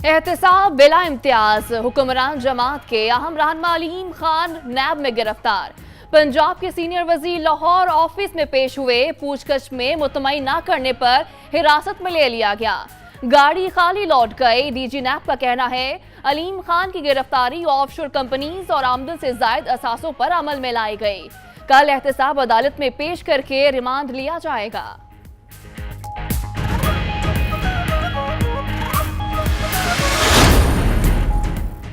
एहतसाब बिला इम्तियाज, हुक्मरान जमात के अहम रहनुमा अलीम खान नैब में गिरफ्तार। पंजाब के सीनियर वजीर लाहौर ऑफिस में पेश हुए, पूछताछ में मुतमईन न करने पर हिरासत में ले लिया गया। गाड़ी खाली लौट गई। डीजी नैब का कहना है अलीम खान की गिरफ्तारी ऑफशोर कंपनीज और आमदन से जायद असासों पर अमल में लाई गई। कल एहतसाब अदालत में पेश करके रिमांड लिया जाएगा।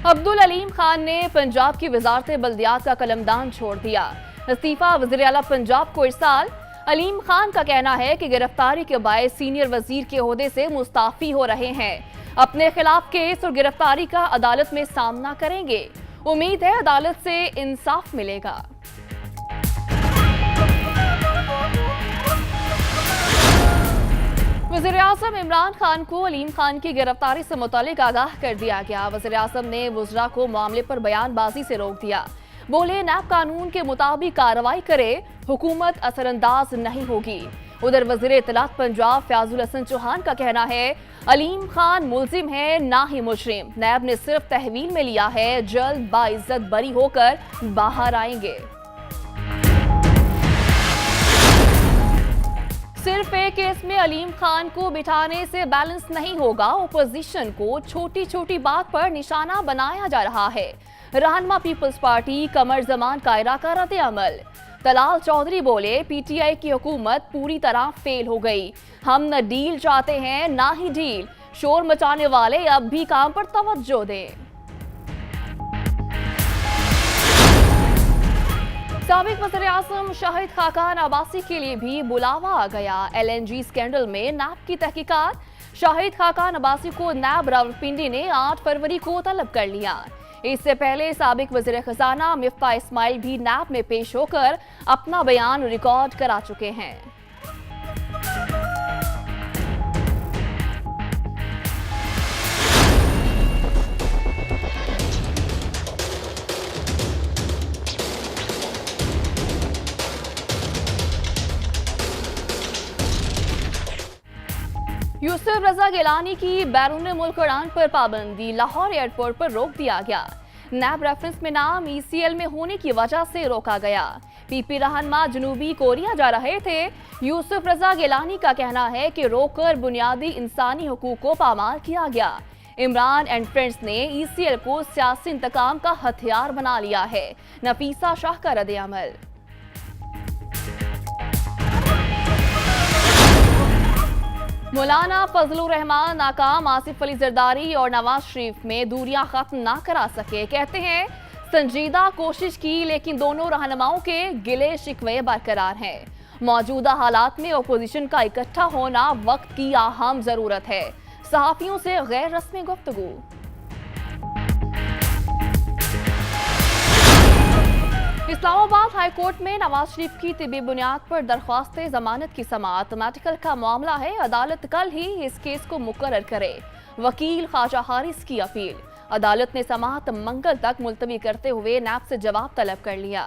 अब्दुल अलीम खान ने पंजाब की वजारत बल्दियात का कलमदान छोड़ दिया। इस्तीफा वज़ीर आला पंजाब को इरसाल। अलीम खान का कहना है कि गिरफ्तारी के बायस सीनियर वजीर के ओहदे से मुस्ताफी हो रहे हैं। अपने खिलाफ केस और गिरफ्तारी का अदालत में सामना करेंगे। उम्मीद है अदालत से इंसाफ मिलेगा। वज़ीर-ए-आज़म इमरान खान को अलीम खान की गिरफ्तारी से मुतालिक आगाह कर दिया गया। वज़ीर-ए-आज़म ने वुज़रा को मामले पर बयानबाजी से रोक दिया। बोले नैब कानून के मुताबिक कार्रवाई करे, हुकूमत असरअंदाज नहीं होगी। उधर वज़ीर इत्तलात पंजाब फयाजुल हसन चौहान का कहना है अलीम खान मुल्जिम है ना ही मुजरिम। नैब ने सिर्फ तहवील में लिया है, जल्द बाइज्जत बरी होकर बाहर आएंगे। सिर्फ एक केस में अलीम खान को बिठाने से बैलेंस नहीं होगा। ओपोजिशन को छोटी छोटी बात पर निशाना बनाया जा रहा है। रहनुमा पीपल्स पार्टी कमर जमान कायरा का रद्द अमल। तलाल चौधरी बोले पीटीआई की हुकूमत पूरी तरह फेल हो गई। हम न डील चाहते हैं ना ही डील। शोर मचाने वाले अब भी काम पर तवज्जो दें। साबिक वज़ीर-ए-आज़म शाहिद खाकान अब्बासी के लिए भी बुलावा आ गया। LNG स्कैंडल में नैब की तहकीकात। शाहिद खाकान अब्बासी को नैब रावलपिंडी ने 8 फरवरी को तलब कर लिया। इससे पहले साबिक वज़ीर खजाना मिफ्ता इस्माइल भी नैब में पेश होकर अपना बयान रिकॉर्ड करा चुके हैं। यूसुफ रजा गिलानी की बैरून मुल्क उड़ान पर पाबंदी। लाहौर एयरपोर्ट पर रोक दिया गया। नैब रेफरेंस में नाम ECL में होने की वजह से रोका गया। PP रहनुमा जनूबी कोरिया जा रहे थे। यूसुफ रजा गिलानी का कहना है कि रोककर बुनियादी इंसानी हुकूक को पामाल किया गया। इमरान एंड फ्रेंड्स ने ECL को सियासी इंतकाम का हथियार बना लिया है। नफीसा शाह का रद्द अमल। मौलाना फजलुर रहमान नाकाम। आसिफ अली जरदारी और नवाज शरीफ में दूरियां खत्म ना करा सके। कहते हैं संजीदा कोशिश की लेकिन दोनों रहनुमाओं के गिले शिकवे बरकरार हैं। मौजूदा हालात में ओपोजिशन का इकट्ठा होना वक्त की अहम जरूरत है। सहाफियों से गैर रस्मी गुफ्तगू। इस्लामाबाद हाई कोर्ट में नवाज शरीफ की तिबी बुनियाद पर दरख्वास्त जमानत की समाअत। मेडिकल का मामला है, अदालत कल ही इस केस को मुकर्रर करे। वकील ख्वाजा हारिस की अपील। अदालत ने समाअत मंगल तक मुलतवी करते हुए नैब से जवाब तलब कर लिया।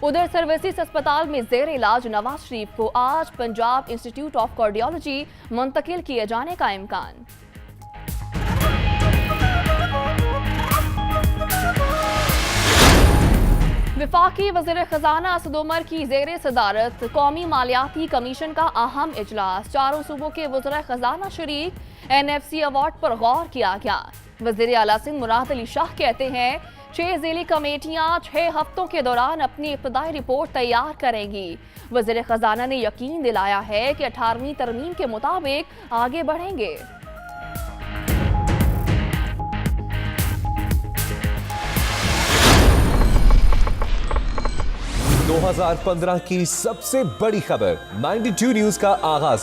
उधर सर्विसेज अस्पताल में जेर इलाज नवाज शरीफ को आज पंजाब इंस्टीट्यूट ऑफ कार्डियोलॉजी मुंतकिल किए जाने का इम्कान। विफाकी वज़ीर खजाना असद उमर की ज़ेरे सदारत कौमी मालियाती कमीशन का अहम इजलास। चारों सूबों के वज़ीर खजाना शरीक। NFC अवार्ड पर गौर किया गया। वज़ीर आला सिंध मुराद अली शाह कहते हैं 6 ज़िली कमेटियां 6 हफ्तों के दौरान अपनी इब्तदाई रिपोर्ट तैयार करेंगी। वज़ीर खजाना ने यकीन दिलाया है कि 18वीं तरमीम के मुताबिक आगे बढ़ेंगे। 2015 की सबसे बड़ी खबर 92 न्यूज का आगाज।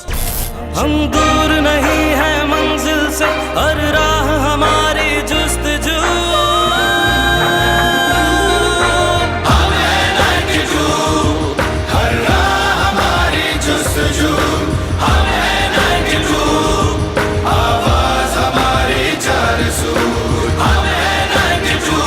हम दूर नहीं है मंजिल से, हर राह हमारी जुस्तजू। हम हैं 92, हर राह हमारी जुस्तजू। हम हैं 92, आवाज हमारी चारसू। हम हैं 92,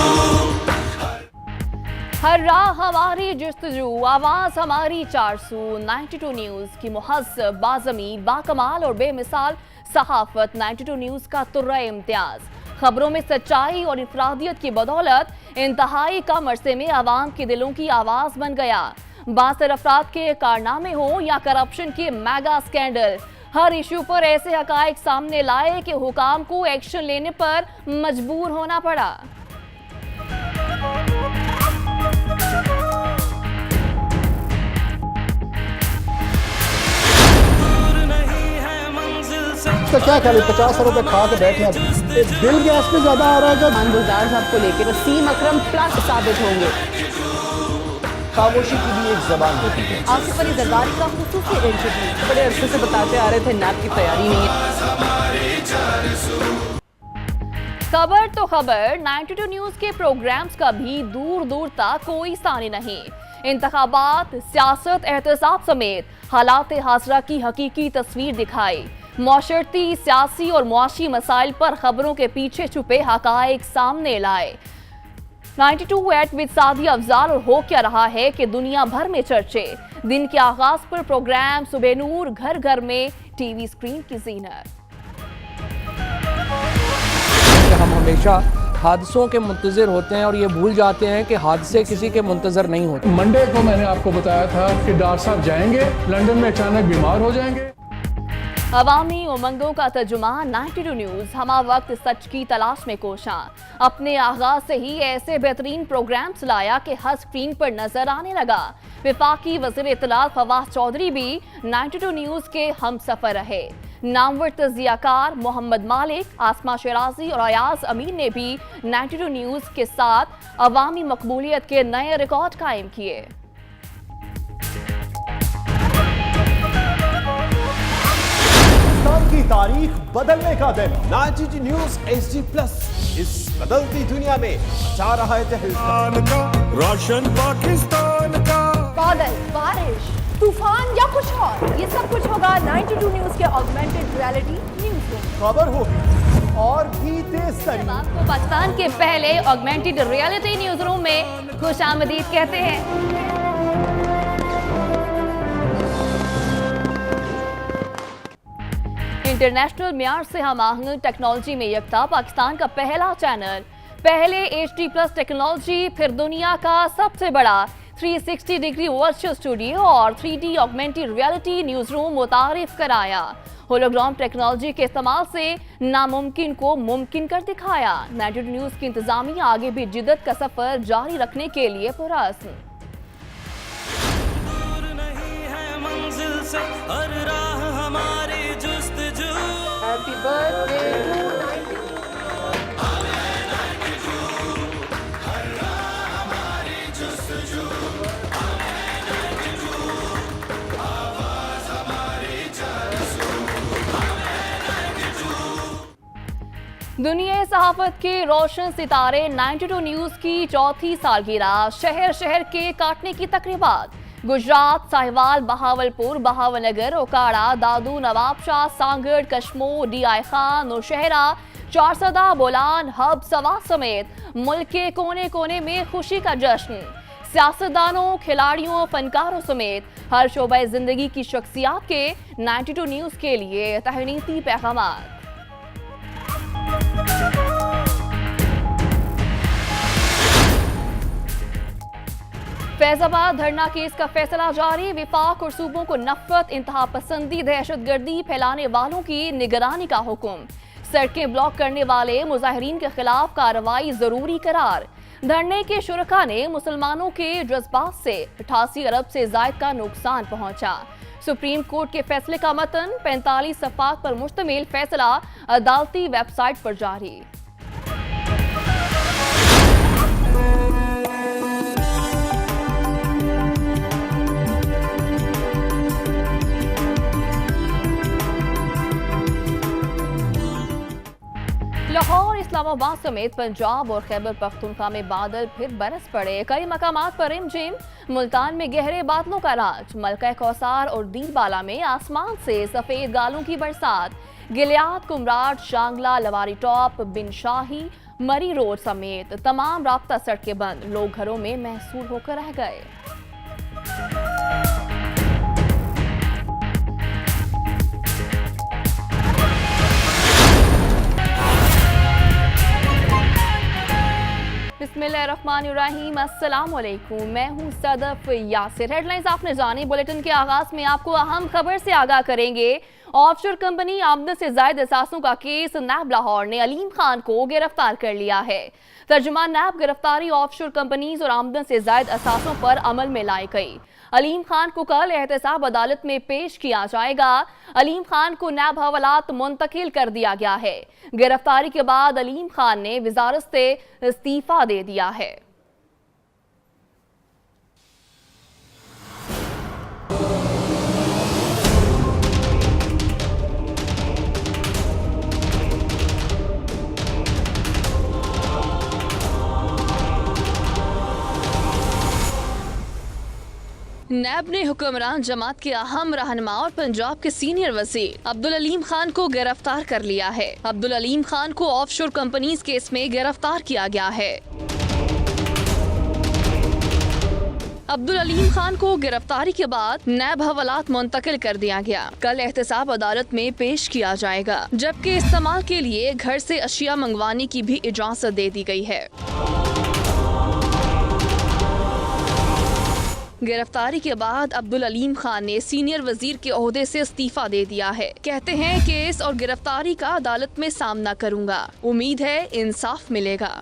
हर राह हमारी जुस्तजू, आवाज हमारी 400। 92 न्यूज की मुहज़्ज़ब, बाज़मीर, बाकमाल और बेमिसाल सहाफत 92 न्यूज का तुर्रा इम्तियाज। खबरों में सच्चाई और इफरादियत की बदौलत इंतहाई कम अरसे में आवाम के दिलों की आवाज बन गया। बासर अफराद के कारनामे हो या करप्शन के मेगा स्कैंडल, हर इशू पर ऐसे हकायक सामने लाए कि हुकाम को एक्शन लेने पर मजबूर होना पड़ा। तो क्या ख्याल है 50 रुपए खा के बैठे हैं, बिल गैस पे ज्यादा आ रहा है। गुलजार साहब को लेकर वसीम अकरम प्लस साबित होंगे। खामोशी की भी एक जबान होती है। आसिफ अली जरदारी का खुसूसी इंटरव्यू, बड़े अरसे से बताते आ रहे थे नैब की तैयारी नहीं है। खबर तो खबर, 92 न्यूज के प्रोग्राम्स का भी दूर दूर तक कोई सानी नहीं। इंतखाबात, सियासत, एहतसाब समेत हालात हाजरा की हकीकी तस्वीर दिखाई। मौशरती, सियासी और मुआशी मसाइल पर खबरों के पीछे छुपे हकायक सामने लाए। 92 एट विद सादिया अफजाल, और हो क्या रहा है कि दुनिया भर में चर्चे। दिन के आगाज पर प्रोग्राम सुबह नूर, घर घर में टीवी स्क्रीन की जीनत। हम हमेशा हादसों के मुंतजर होते हैं और ये भूल जाते हैं कि हादसे किसी के मुंतजर नहीं होते। मंडे को मैंने आपको बताया था कि डॉक्टर साहब जाएंगे लंदन में, अचानक बीमार हो जाएंगे। अवामी उमंगों का तर्जुमान 92 न्यूज हमा वक्त सच की तलाश में कोशां। अपने आगाज से ही ऐसे बेहतरीन प्रोग्राम्स लाया कि हर स्क्रीन पर नजर आने लगा। विफाकी वज़ीर इत्तलात फवाद चौधरी भी 92 न्यूज के हम सफर रहे। नामवर तजियाकार मोहम्मद मालिक, आसमा शराजी और अयाज अमीन ने भी 92 न्यूज के साथ अवामी मकबूलियत के नए रिकॉर्ड कायम किए। की तारीख बदलने का दिन 92 न्यूज HD प्लस इस बदलती दुनिया में मचा रहा है तहलका। रोशन पाकिस्तान का बादल, बारिश, तूफान या कुछ और, ये सब कुछ होगा 92 न्यूज के ऑगमेंटेड रियलिटी न्यूज रूम। खबर होगी और भी तेज तरीन। आपको पाकिस्तान के पहले ऑगमेंटेड रियलिटी न्यूज रूम में खुशामदीद कहते हैं। इंटरनेशनल म्यार से हम आहंग टेक्नोलॉजी में यकता पाकिस्तान का पहला चैनल, पहले HD प्लस टेक्नोलॉजी, फिर दुनिया का सबसे बड़ा 360 डिग्री वर्चुअल स्टूडियो और 3D augmented reality news room मुतारिफ कराया। होलोग्राम टेक्नोलॉजी के इस्तेमाल से नामुमकिन को मुमकिन कर दिखाया। 92 न्यूज की इंतजामिया आगे भी जिद्दत का सफर जारी रखने के लिए पुरअज़्म। दूर नहीं है मंजिल से हर राह हमारी जुस्तजू। हैप्पी बर्थडे टू दुनिया सहाफत के रोशन सितारे 92 न्यूज की चौथी सालगिरह, शहर शहर के काटने की तकरीबात। गुजरात, साहिवाल, बहावलपुर, बहावनगर, ओकाड़ा, दादू, नवाबशाह, सांगड़, कश्मोर, DI खान, नौशहरा, चारसदा, बोलान, हब, सवा समेत मुल्क के कोने कोने में खुशी का जश्न। सियासतदानों, खिलाड़ियों, फनकारों समेत हर शोबे जिंदगी की शख्सियात के 92 न्यूज के लिए तहनीती पैगामात। फैजाबाद धरना केस का फैसला जारी। विफाक और सूबों को नफरत, इंतहा पसंदी, दहशतगर्दी फैलाने वालों की निगरानी का हुक्म। सड़कें ब्लॉक करने वाले मुजाहिरीन के खिलाफ कार्रवाई जरूरी करार। धरने के शुरका ने मुसलमानों के जज्बात से 88 अरब से जायद का नुकसान पहुंचा। सुप्रीम कोर्ट के फैसले का मतन 45 सफ़ात पर मुश्तमिल फैसला अदालती वेबसाइट पर जारी। लाहौर, इस्लामाबाद समेत पंजाब और खैबर पख्तूनख्वा में बादल फिर बरस पड़े। कई मकामात पर रिमझिम। मुल्तान में गहरे बादलों का राज। मलका कौसार और दीलबाला में आसमान से सफेद गालों की बरसात। गिलियात, कुमराट, शांगला, लवारी टॉप, बिन शाही, मरी रोड समेत तमाम राब्ता सड़कें बंद। लोग घरों में महसूर होकर रह गए। बिस्मिल्लाहिर्रहमानिर्रहीम, अस्सलाम वालेकुम। मैं हूं सदफ यासिर। हेडलाइंस आपने जानी। बुलेटिन के आगाज में आपको अहम खबर से आगाह करेंगे। ऑफशोर कंपनी आमदन से जायद असासों का केस नैब लाहौर ने अलीम खान को गिरफ्तार कर लिया है। तर्जुमान नैब गिरफ्तारी ऑफशोर कंपनीज और आमदन से जायद असासों पर अमल में लाई गई। अलीम खान को कल एहतसाब अदालत में पेश किया जाएगा। अलीम खान को नैब हवालात मुंतकिल कर दिया गया है। गिरफ्तारी के बाद अलीम खान ने वजारत से इस्तीफा दे दिया है। नैब ने हुक्मरान जमात के अहम रहनुमा और पंजाब के सीनियर वजीर अब्दुल अलीम खान को गिरफ्तार कर लिया है। अब्दुल अलीम खान को ऑफशोर कंपनीज केस में गिरफ्तार किया गया है। अब्दुल अलीम खान को गिरफ्तारी के बाद नैब हवालात मुंतकिल कर दिया गया। कल एहतसाब अदालत में पेश किया जाएगा, जबकि इस्तेमाल के लिए घर से अशिया मंगवाने की भी इजाजत दे दी गई है। गिरफ्तारी के बाद अब्दुल अलीम खान ने सीनियर वजीर के ओहदे से इस्तीफा दे दिया है। कहते हैं केस और गिरफ्तारी का अदालत में सामना करूंगा, उम्मीद है इंसाफ मिलेगा।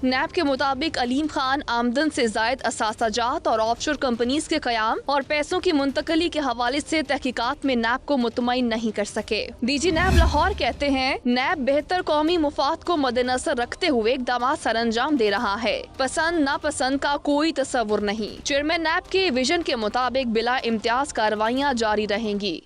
नैब के मुताबिक अलीम खान आमदन से जायद असासाजात और ऑफशोर कंपनीज के कयाम और पैसों की मुंतकली के हवाले से तहकीकात में नैब को मुतमईन नहीं कर सके। डीजी नैब लाहौर कहते हैं नैब बेहतर कौमी मुफाद को मद्देनजर रखते हुए इक़दाम सरअंजाम दे रहा है। पसंद नापसंद का कोई तस्वुर नहीं। चेयरमैन नैब के विजन के मुताबिक बिला इम्तियाज कार्रवाइयाँ जारी रहेंगी।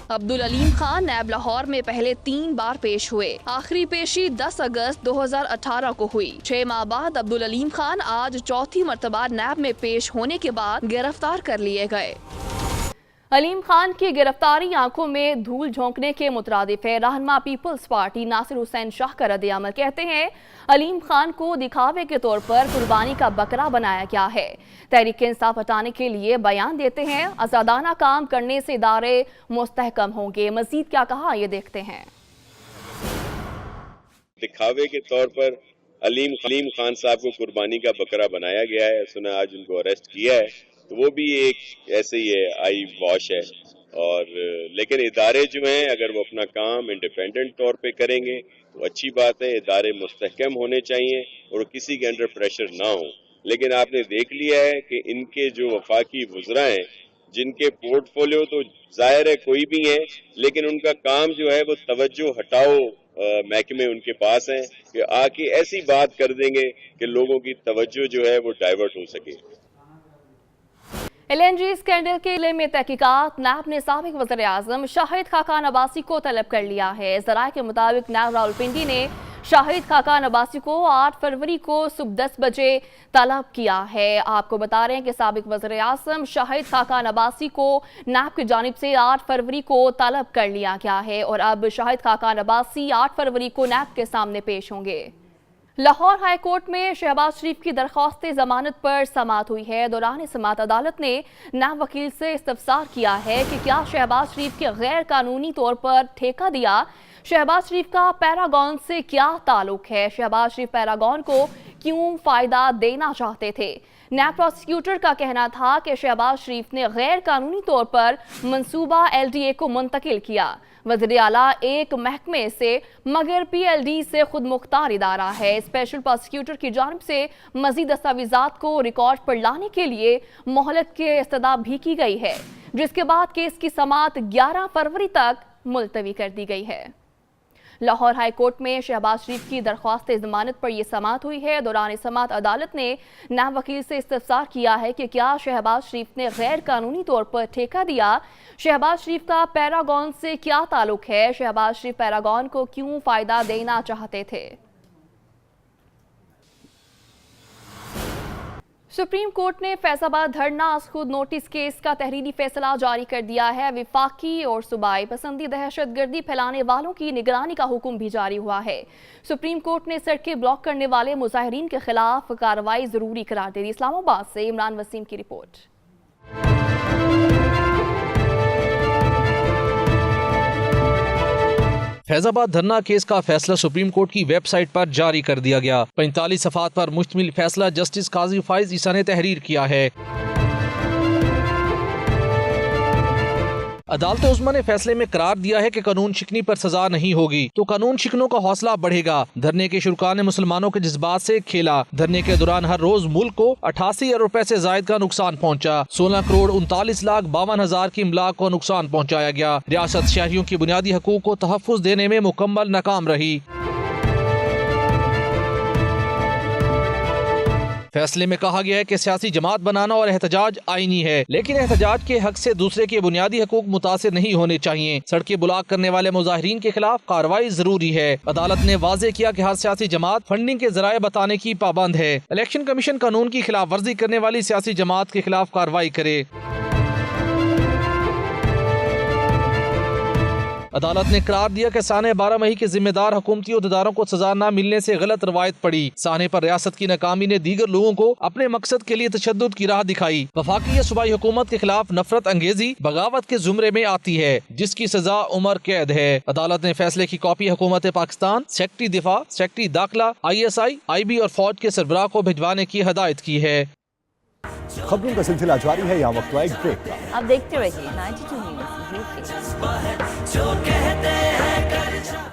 अब्दुल अलीम खान नैब लाहौर में पहले 3 बार पेश हुए। आखिरी पेशी 10 अगस्त 2018 को हुई। 6 माह बाद अब्दुल अलीम खान आज चौथी मर्तबा नैब में पेश होने के बाद गिरफ्तार कर लिए गए। अलीम खान की गिरफ्तारी आंखों में धूल झोंकने के मुतरादिफ है। रहनुमा पीपल्स पार्टी नासिर हुसैन शाह का रद्द-ए-अमल। कहते हैं अलीम खान को दिखावे के तौर पर कुर्बानी का बकरा बनाया गया है। तहरीक इंसाफ हटाने के लिए बयान देते हैं आजादाना काम करने से इदारे मुस्तहकम होंगे। मजीद क्या कहा, ये देखते हैं। दिखावे के तौर पर अलीम खान साहब को कुर्बानी का बकरा बनाया गया है। सुना आज उनको अरेस्ट किया है, तो वो भी एक ऐसे ही है, आई वॉश है। और लेकिन इदारे जो हैं अगर वो अपना काम इंडिपेंडेंट तौर पे करेंगे तो अच्छी बात है। इदारे मुस्तहकम होने चाहिए और किसी के अंडर प्रेशर ना हो। लेकिन आपने देख लिया है कि इनके जो वफाकी वज़रा हैं, जिनके पोर्टफोलियो तो जाहिर है कोई भी है, लेकिन उनका काम जो है वो तवज्जो हटाओ महकमे उनके पास हैं कि आके ऐसी बात कर देंगे कि लोगों की तवज्जो जो है वो डाइवर्ट हो सके। LNG स्कैंडल के इल्म में तहकीकात। नैब ने साबिक वज़ीर आज़म शाहिद खाकान अब्बासी को तलब कर लिया है। ज़राए के मुताबिक नैब रावलपिंडी ने शाहिद खाकान अब्बासी को 8 फरवरी को सुबह 10 बजे तलब किया है। आपको बता रहे हैं कि साबिक वज़ीर आज़म शाहिद खाकान अब्बासी को नैब की जानिब से 8 फरवरी को तलब कर लिया गया है और अब शाहिद खाकान अब्बासी 8 फरवरी को नैब के सामने पेश होंगे। लाहौर हाई कोर्ट में शहबाज शरीफ की दरख्वास्त जमानत पर समाअत हुई है। दौरान समाअत अदालत ने नैब वकील से इस्तफसार किया है कि क्या शहबाज शरीफ के गैर कानूनी तौर पर ठेका दिया, शहबाज शरीफ का पैरागॉन से क्या ताल्लुक है, शहबाज शरीफ पैरागॉन को क्यों फ़ायदा देना चाहते थे। नैब प्रोसिक्यूटर का कहना था कि शहबाज शरीफ ने गैर कानूनी तौर पर मंसूबा LDA को मुंतकिल किया। वज़ीर आला एक महकमे से मगर PLD से खुद मुख्तार इदारा है। स्पेशल प्रोसिक्यूटर की जानिब से मजीद दस्तावेजात को रिकॉर्ड पर लाने के लिए मोहलत के इस्तदा भी की गई है, जिसके बाद केस की समाअत 11 फरवरी तक मुलतवी कर दी गई है। लाहौर हाई कोर्ट में शहबाज शरीफ की दरख्वास्त जमानत पर यह समाअत हुई है। दौरान समाअत अदालत ने नैब वकील से इस्तफसार किया है कि क्या शहबाज शरीफ ने गैर कानूनी तौर पर ठेका दिया, शहबाज शरीफ का पैरागॉन से क्या ताल्लुक है, शहबाज शरीफ पैरागॉन को क्यों फ़ायदा देना चाहते थे। सुप्रीम कोर्ट ने फैसलाबाद धरना आज खुद नोटिस केस का तहरीरी फैसला जारी कर दिया है। विफाकी और सूबाई पसंदी दहशतगर्दी फैलाने वालों की निगरानी का हुक्म भी जारी हुआ है। सुप्रीम कोर्ट ने सड़कें ब्लॉक करने वाले मुजाहिरीन के खिलाफ कार्रवाई जरूरी करार दे दी। इस्लामाबाद से इमरान वसीम की रिपोर्ट। फैजाबाद धरना केस का फैसला सुप्रीम कोर्ट की वेबसाइट पर जारी कर दिया गया। 45 सफ़ात पर मुश्तमिल फैसला जस्टिस काजी फाइज ईसा ने तहरीर किया है। अदालत उस्मा ने फैसले में करार दिया है कि कानून शिकनी पर सजा नहीं होगी तो कानून शिकनों का हौसला बढ़ेगा। धरने के शुरका ने मुसलमानों के जज्बात से खेला। धरने के दौरान हर रोज मुल्क को 88 अरब रुपए से जायद का नुकसान पहुंचा। 16 करोड़ 39,52,000 की इमलाक को नुकसान पहुंचाया गया। रियासत शहरियों की बुनियादी हकूक को तहफ़्फ़ुज़ देने में मुकम्मल नाकाम रही। फैसले में कहा गया है कि सियासी जमात बनाना और एहतजाज आईनी है, लेकिन एहतजाज के हक से दूसरे के बुनियादी हकूक मुतासिर नहीं होने चाहिए। सड़कें ब्लॉक करने वाले मुजाहिरीन के खिलाफ कार्रवाई जरूरी है। अदालत ने वाज़ेह किया कि हर सियासी जमात फंडिंग के जराये बताने की पाबंद है। इलेक्शन कमीशन कानून की खिलाफ वर्जी करने वाली सियासी जमात के खिलाफ कार्रवाई करे। अदालत ने करार दिया कि साने 12 मई के जिम्मेदार हुकूमती अहदेदारों को सजा न मिलने से गलत रवायत पड़ी। साने पर रियासत की नाकामी ने दीगर लोगों को अपने मकसद के लिए तशद्दुद की राह दिखाई। वफाकी या सूबाई हुकूमत के खिलाफ नफरत अंगेजी बगावत के जुमरे में आती है, जिसकी सजा उम्र कैद है। अदालत ने फैसले की कॉपी हुकूमत पाकिस्तान, सेक्रेटरी दिफा, सेक्रेटरी दाखिला, ISI, IB और फौज के सरबराह को भिजवाने की हदायत की है। खबरों का सिलसिला जारी है, यहाँ वक्त एक ब्रेक का। अब देखते रहिए 92 न्यूज़। जो कहते हैं कर जा।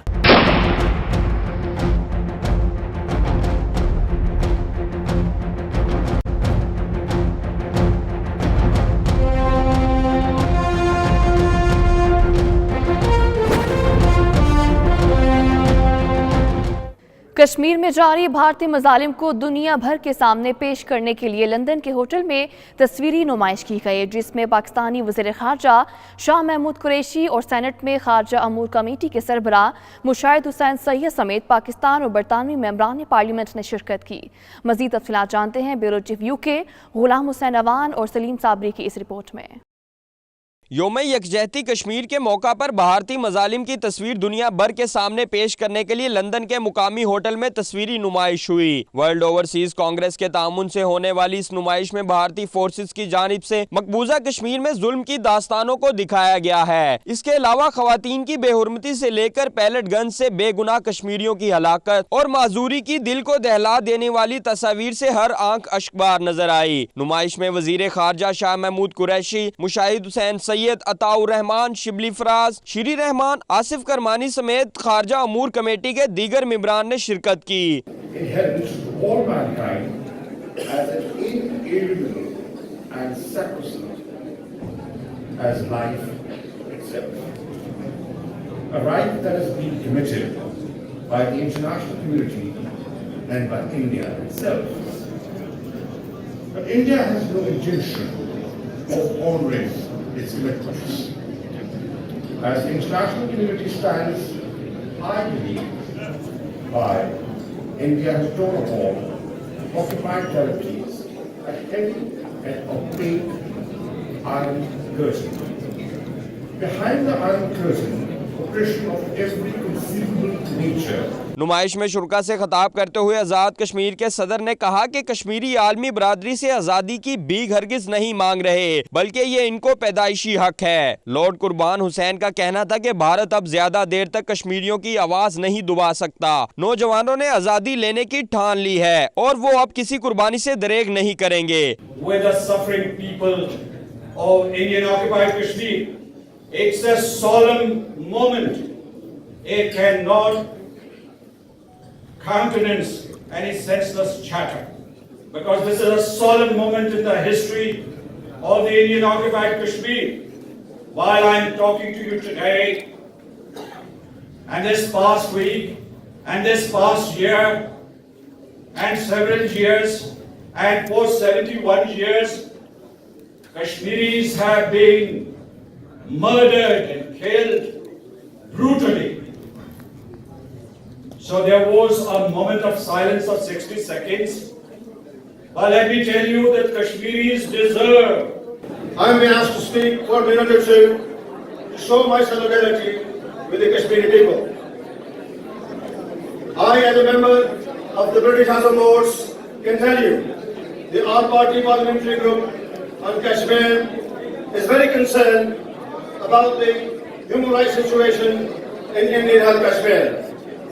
कश्मीर में जारी भारतीय मजालिम को दुनिया भर के सामने पेश करने के लिए लंदन के होटल में तस्वीरी नुमाइश की गई, जिसमें पाकिस्तानी वज़ीर ख़ारजा शाह महमूद कुरैशी और सेनेट में ख़ारजा अमूर कमेटी के सरबराह मुशाहिद हुसैन सैयद समेत पाकिस्तान और बरतानवी मेंबरान पार्लियामेंट ने शिरकत की। मज़ीद तफ़सीलात जानते हैं bureau chief UK Ghulam Hussain Awan और सलीम साबरी की इस रिपोर्ट में। योम यकजहती कश्मीर के मौका पर भारतीय मजालिम की तस्वीर दुनिया भर के सामने पेश करने के लिए लंदन के मुकामी होटल में तस्वीरी नुमाइश हुई। वर्ल्ड ओवरसीज कांग्रेस के तामुन से होने वाली इस नुमाइश में भारतीय फोर्सेस की जानिब से मकबूजा कश्मीर में जुल्म की दास्तानों को दिखाया गया है। इसके अलावा खवातीन की बेहुरमती से लेकर पैलेट गन से बेगुनाह कश्मीरियों की हलाकत और माजूरी की दिल को दहला देने वाली तस्वीर से हर आंख अश्कबार नजर आई। नुमाइश में वजीर खारजा शाह महमूद कुरैशी, मुशाहिद हुसैन सैयद, अताउर रहमान, शिबली फराज, श्री रहमान, आसिफ करमानी समेत खारजा अमूर कमेटी के दीगर मेंबरान ने शिरकत की। its commitments. As the international community stands, I believe, by India has torn upon occupied territories a heavy and opaque iron curtain. Behind the iron curtain, oppression of every conceivable nature. नुमाइश में शुरका से खिताब करते हुए आज़ाद कश्मीर के सदर ने कहा कि कश्मीरी आलमी बरादरी से आज़ादी की भीख हरगिज नहीं मांग रहे, बल्कि ये इनको पैदाइशी हक है। लॉर्ड कुर्बान हुसैन का कहना था कि भारत अब ज्यादा देर तक कश्मीरियों की आवाज नहीं दबा सकता। नौजवानों ने आज़ादी लेने की ठान ली है और वो अब किसी कुर्बानी से दरेग नहीं करेंगे। It's a solemn moment. It cannot countenance any senseless chatter, because this is a solemn moment in the history of the Indian occupied Kashmir. While I am talking to you today, and this past week, and this past year, and several years, and for 71 years, Kashmiris have been murdered and killed brutally. So there was a moment of silence of 60 seconds. But let me tell you that Kashmiris deserve. I am being asked to speak for a minute or two to show my solidarity with the Kashmiri people. I, as a member of the British House of Lords, can tell you the All-Party Parliamentary Group on Kashmir is very concerned about the human rights situation Indian Hal Kashmir.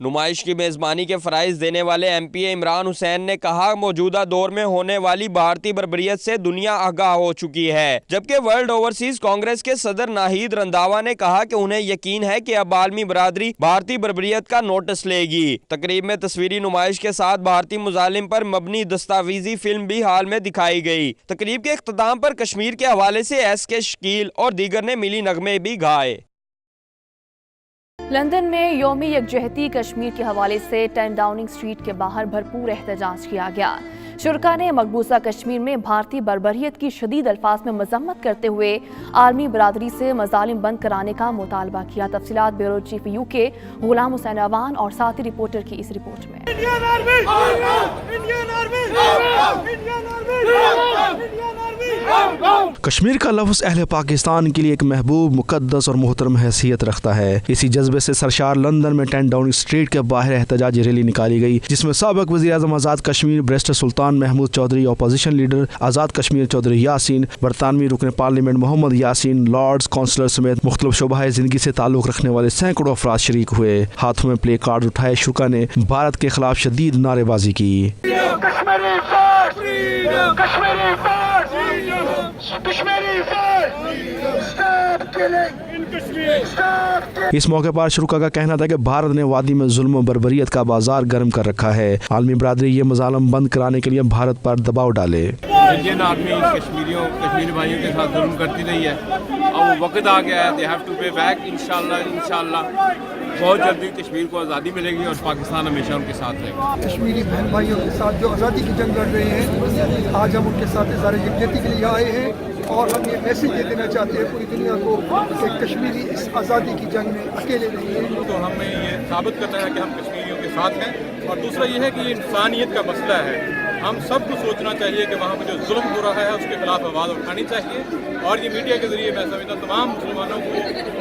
नुमाइश की मेजबानी के फराइज देने वाले MP Imran Hussain ने कहा, मौजूदा दौर में होने वाली भारतीय बर्बरियत से दुनिया आगाह हो चुकी है। जबकि वर्ल्ड ओवरसीज कांग्रेस के सदर नाहिद रंधावा ने कहा कि उन्हें यकीन है कि अब आलमी बरादरी भारतीय बर्बरियत का नोटिस लेगी। तकरीब में तस्वीरी नुमाइश के साथ भारतीय मुजालिम पर मबनी दस्तावेजी फिल्म भी हाल में दिखाई गई। तकरीब के इख्तिताम पर कश्मीर के हवाले से SK शकील और दीगर ने मिली नगमे भी गाए। लंदन में यौमी यकजहती कश्मीर के हवाले से 10 डाउनिंग स्ट्रीट के बाहर भरपूर एहतजाज किया गया। शुरका ने मकबूजा कश्मीर में भारतीय बर्बरियत की शदीद अल्फाज में मजम्मत करते हुए आर्मी बरादरी से मजालिम बंद कराने का मुतालबा किया। तफसीलात bureau chief UK Ghulam Hussain Awan और साथी रिपोर्टर की इस रिपोर्ट में। कश्मीर का लफ्ज़ अहले पाकिस्तान के लिए एक महबूब, मुकद्दस और मोहतरम हैसियत रखता है। इसी जज्बे से सरशार लंदन में 10 डाउनिंग स्ट्रीट के बाहर एहतजाजी रैली निकाली गई, जिसमें साबिक वज़ीर-ए-आज़म Azad Kashmir barrister Sultan Mahmood Chaudhry, opposition leader Azad Kashmir Chaudhry Yasin, बरतानवी रुकन parliament Mohammad Yasin, lords councillor समेत मुख्तलिफ शोबाए ज़िंदगी से ताल्लुक़ रखने वाले सैकड़ों अफराद शरीक हुए। हाथों में प्ले कार्ड उठाए शुरा ने भारत के खिलाफ शदीद नारेबाजी की। इस मौके पर शुरा का कहना था कि भारत ने वादी में जुल्म और बर्बरियत का बाजार गर्म कर रखा है। आलमी बरादरी ये मजालम बंद कराने के लिए भारत पर दबाव डाले। इंडियन आर्मी कश्मीरी भाइयों के साथ जुल्म करती रही है, अब वो वक्त आ गया है, दे हैव टू पे बैक। इंशाल्लाह बहुत जल्दी कश्मीर को आज़ादी मिलेगी और पाकिस्तान हमेशा उनके साथ रहेगा। कश्मीरी बहन भाइयों के साथ जो आज़ादी की जंग लड़ रहे हैं, आज हम उनके साथ इज़हार यकजहती के लिए आए हैं और हम ये मैसेज दे देना चाहते हैं पूरी दुनिया को कि कश्मीरी इस आज़ादी की जंग में अकेले नहीं हैं। तो हमें ये साबित करना है कि हम कश्मीरियों के साथ हैं। और दूसरा ये है कि ये इंसानियत का मसला है, हम सबको सोचना चाहिए कि वहाँ पर जो जुल्म हो रहा है उसके खिलाफ आवाज़ उठानी चाहिए। और ये मीडिया के जरिए मैं समझता हूँ तमाम मुसलमानों को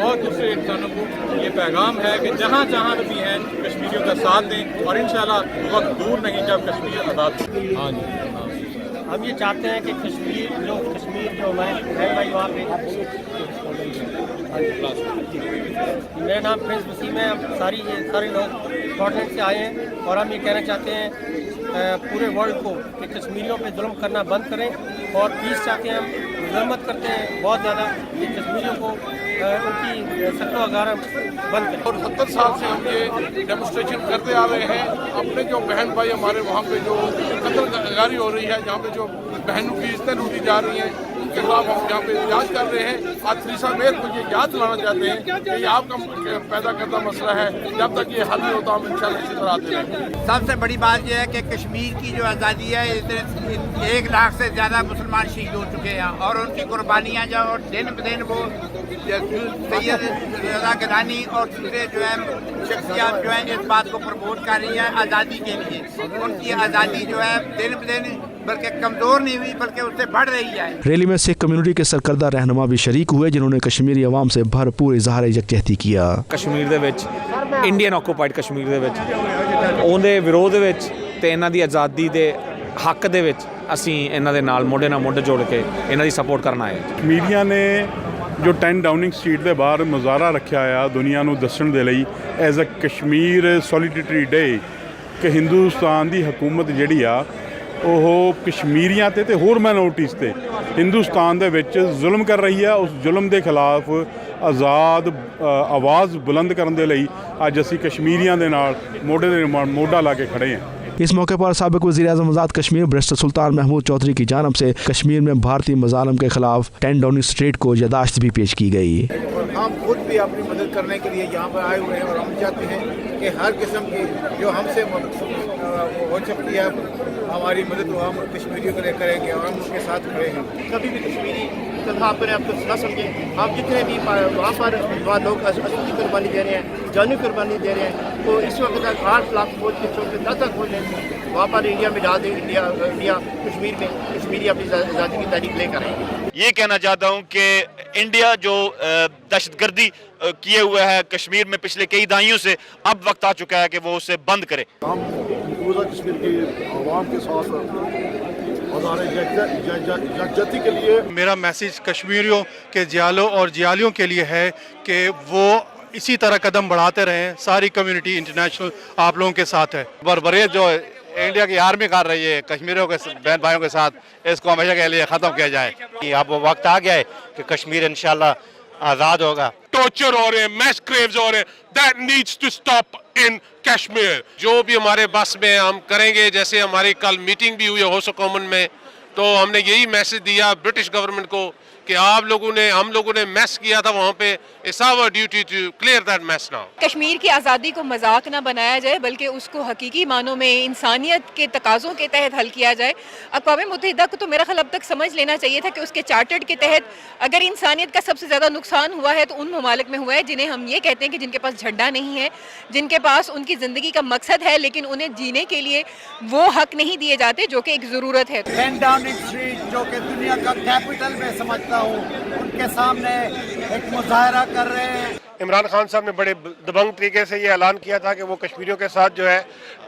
और दूसरे इंसानों को ये पैगाम है कि जहाँ जहाँ भी हैं कश्मीरियों का साथ दें और इंशाल्लाह वक्त दूर नहीं जब कश्मीर आज़ाद। हाँ जी, हम ये चाहते हैं कि कश्मीर जो है भाई वहाँ पे। मेरा नाम प्रिंस वसीम है। हम सारे लोग स्कॉटलैंड से आए हैं और हम ये कहना चाहते हैं पूरे वर्ल्ड को कि कश्मीरियों पे जुल्म करना बंद करें और पीस चाहते हैं। हम मजम्मत करते हैं बहुत ज़्यादा कि कश्मीरियों को उनकी सत्ता वगैरह बंद करें। और 70 साल से हम ये डेमोस्ट्रेशन करते आ रहे हैं। अपने जो बहन भाई हमारे वहाँ पे जो कत्लगारी हो रही है, जहाँ पे जो बहनों की इज्जतें लूटी जा रही हैं, उसके खिलाफ हम यहाँ पे याद कर रहे हैं। आज थ्रीसा मेयर को ये याद दिलाना चाहते हैं कि ये आपका पैदा करता मसला है, जब तक ये हल नहीं होता हम इंशाल्लाह इसी तरह आते रहेंगे। सबसे बड़ी बात यह है कि कश्मीर की जो आज़ादी है, 1 लाख से ज़्यादा मुसलमान शहीद हो चुके हैं और उनकी कुर्बानियाँ जो दिन ब दिन वो सैयद रज़ा गिलानी और दूसरे जो है शख्सियात जो है इस बात को प्रमोट कर रही हैं आज़ादी के लिए। उनकी आज़ादी जो है दिन ब दिन बल्कि कमज़ोर नहीं हुई बल्कि उससे बढ़ रही है। रैली में सिख कम्युनिटी के सरकर्दा रहनुमा भी शरीक हुए, जिन्होंने कश्मीरी अवाम से भरपूर इज़हार यकजहती किया। कश्मीर दे विच इंडियन ऑक्यूपाइड कश्मीर दे विच ਉਹਦੇ ਵਿਰੋਧ ਵਿੱਚ ਤੇ ਇਹਨਾਂ ਦੀ ਆਜ਼ਾਦੀ ਦੇ ਹੱਕ ਦੇ ਵਿੱਚ ਅਸੀਂ ਇਹਨਾਂ ਦੇ ਨਾਲ ਮੋਢੇ ਨਾਲ ਮੋਢੇ ਜੋੜ ਕੇ ਇਹਨਾਂ ਦੀ ਸਪੋਰਟ ਕਰਨ ਆਏ ਹਾਂ। ਮੀਡੀਆ ਨੇ ਜੋ 10 ਡਾਊਨਿੰਗ ਸਟਰੀਟ ਦੇ ਬਾਹਰ ਮੁਜ਼ਾਹਰਾ ਰੱਖਿਆ ਆ ਦੁਨੀਆ ਨੂੰ ਦੱਸਣ ਦੇ ਲਈ ਐਜ਼ ਅ ਕਸ਼ਮੀਰ ਸੋਲੀਡੇਟਰੀ ਡੇ ਕਿ ਹਿੰਦੁਸਤਾਨ ਦੀ ਹਕੂਮਤ ਜਿਹੜੀ ਆ ਉਹ ਕਸ਼ਮੀਰੀਆਂ ਤੇ ਹੋਰ ਮਾਈਨੋਰਟੀਜ਼ ਤੇ ਹਿੰਦੁਸਤਾਨ ਦੇ ਵਿੱਚ ਜ਼ੁਲਮ ਕਰ ਰਹੀ ਆ। ਉਸ ਜ਼ੁਲਮ ਦੇ ਖਿਲਾਫ ਆਜ਼ਾਦ ਆਵਾਜ਼ ਬੁਲੰਦ ਕਰਨ ਦੇ ਲਈ ਅੱਜ ਅਸੀਂ ਕਸ਼ਮੀਰੀਆਂ ਦੇ ਨਾਲ ਮੋਢੇ ਦੇ ਮੋਢਾ ਲਾ ਕੇ ਖੜੇ ਹਾਂ। इस मौके पर साबिक वज़ीर-ए-आज़म आज़ाद कश्मीर बैरिस्टर सुल्तान महमूद चौधरी की जानब से कश्मीर में भारतीय मज़ालिम के खिलाफ 10 डाउनिंग स्ट्रीट को यादाश्त भी पेश की गई। हम खुद भी अपनी मदद करने के लिए यहाँ पर आए हुए हैं और हम चाहते हैं कि हर किस्म की जो हमसे हो सकती है हमारी मदद हम कश्मीरियों के लिए करेंगे और हम उसके साथ खड़े हैं। कभी भी कश्मीरी तनहा अपने आप को न समझें। हम जितने भी वहाँ पर लोग असली कुर्बानी दे रहे हैं, जानी कुर्बानी दे रहे हैं, तो इस वक्त तक 8 लाख फौज के चौक 10 तक फौज वहाँ पर इंडिया में डाल दें। इंडिया कश्मीर में कश्मीरी अपनी आज़ादी की तारीख लेकर आएंगे। ये कहना चाहता हूँ कि इंडिया जो दहशतगर्दी किए हुए है कश्मीर में पिछले कई दहाइयों से, अब वक्त आ चुका है कि वो उसे बंद करे। हम पूरा कश्मीर के आवाम के साथ यकजहती के लिए मेरा मैसेज कश्मीरियों के जियालों और जियालियों के लिए है कि वो इसी तरह कदम बढ़ाते रहें। सारी कम्युनिटी इंटरनेशनल आप लोगों के साथ है। बर्बरियत जो इंडिया की आर्मी कर रही है कश्मीरियों के बहन भाइयों के साथ, इसको हमेशा के लिए ख़त्म किया जाए। अब वो वक्त आ गया है कि कश्मीर इंशाल्लाह आज़ाद होगा। टॉर्चर हो रहे हैं, मैस ग्रेव्स हो रहे हैं, that needs to stop in Kashmir. जो भी हमारे बस में हम करेंगे, जैसे हमारी कल मीटिंग भी हुई है हाउस ऑफ कॉमन में, तो हमने यही मैसेज दिया ब्रिटिश गवर्नमेंट को कि हम लोगों ने मैस किया था वहाँ पे, it's our duty to clear that mess now. Kashmir की आज़ादी को मजाक ना बनाया जाए, बल्कि उसको हकीकी मानों में इंसानियत के तकाज़ों के तहत हल किया जाए। अक़वाम मुत्तहिदा को तो मेरा ख्याल अब तक समझ लेना चाहिए था कि उसके चार्टर्ड के तहत अगर इंसानियत का सबसे ज़्यादा नुकसान हुआ है तो उन ममालिक में हुआ है जिन्हें हम ये कहते हैं कि जिनके पास झंडा नहीं है, जिनके पास उनकी ज़िंदगी का मकसद है लेकिन उन्हें जीने के लिए वो हक नहीं दिए जाते जो कि एक ज़रूरत है। 10 डाउनिंग स्ट्रीट जो कि दुनिया का कैपिटल में समझता हूँ, उनके सामने एक मुजाहरा कर रहे हैं। इमरान खान साहब ने बड़े दबंग तरीके से ये ऐलान किया था कि वो कश्मीरियों के साथ जो है